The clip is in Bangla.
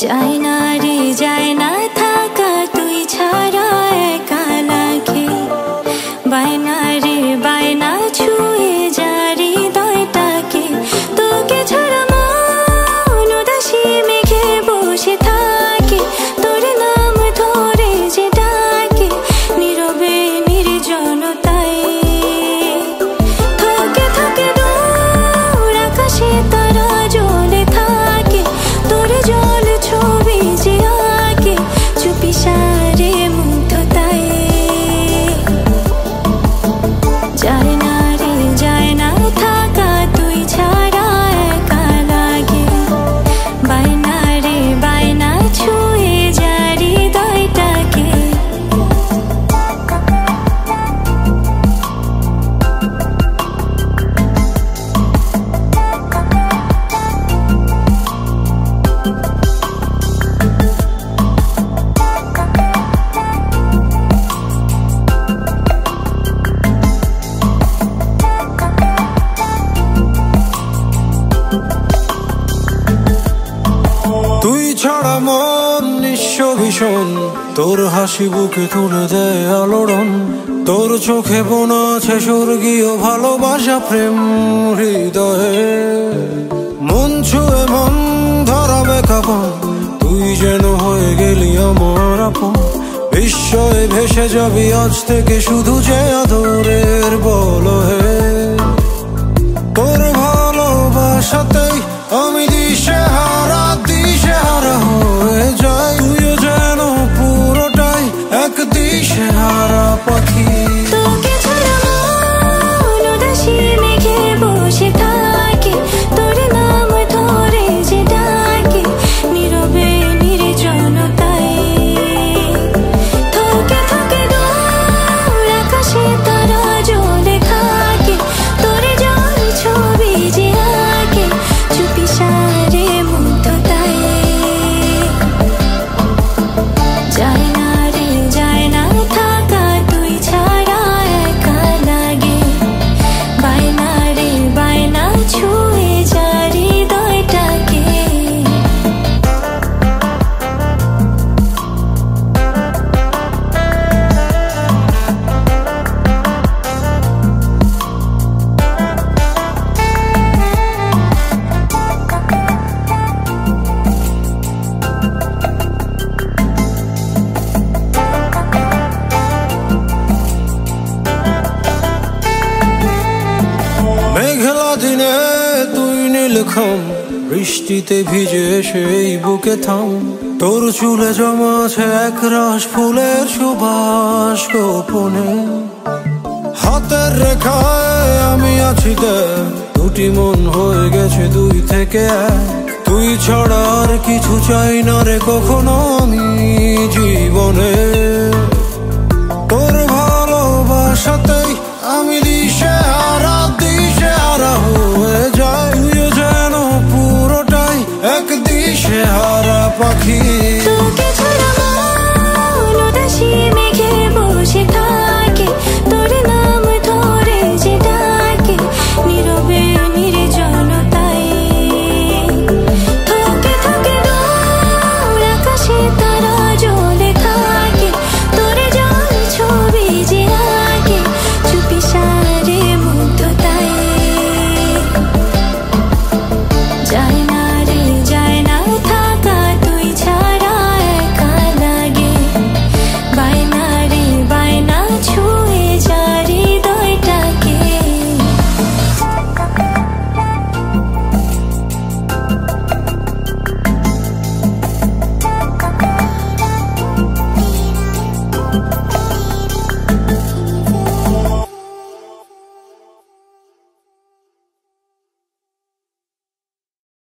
যায় না রে যায় না থাকা তুই ছাড়া একা লাগে বায়না রে বায়না ছুঁয়ে যা হৃদয়টাকে তোকে ছাড়া মন উদাসী মেঘে বসে থাকে তোর নাম ধরে যে ডাকে নীরবে নির্জনতায় থাকে থাকে দূর আকাশে তারা জ্বলে থাকে তোর জল ছবি যে আঁকে চুপি সারে মুগ্ধতায় যায় না রে যায় না থাকা তুই ছাড়া একা লাগে বায়না রে বায়না ছুঁয়ে যা হৃদয়টাকে তুই ছাড়া মন নিঃস্ব ভীষণ তোর হাসি বুকে তুলে দেয় আলোড়ন তোর চোখে বোনা আছে স্বর্গীয় ভালোবাসা প্রেম হৃদয়ে মন ছুঁয়ে মন ধরাবে কাপন তুই যেন হয়ে গেলি আমার আপন বিস্ময়ে ভেসে যাবি আজ থেকে শুধু যে আদরের বলহে তোর ভালোবাসাতেই আমি দিশেহারা হয়ে যাই তুইও যেন পুরোটাই এক দিশেহারা পাখি তোকে ছাড়া মন উদাসী মেঘে বসে থাকে তোর নাম ধরে যে ডাকে নীরবে নির্জনতায় থাকে থাকে দূর আকাশে তারা জ্বলে থাকে তোর জল ছবি যে আঁকে চুপি সারে মুগ্ধতায় যায় না রে যায় না থাকা তুই ছাড়া একা লাগে বায়না রে বায়না ছুঁয়ে যা হৃদয়টাকে মেঘলা দিনে তুই নীলখাম বৃষ্টিতে ভিজে সেই বুকে থাম তোর চুলে জমা আছে এক রাশ ফুলের সুবাস গোপনে হাতের রেখায় আমি আছি দেখ দুটি মন হয়ে গেছে দুই থেকে এক তুই ছাড়া আর কিছু চাই না রে কখনো আমি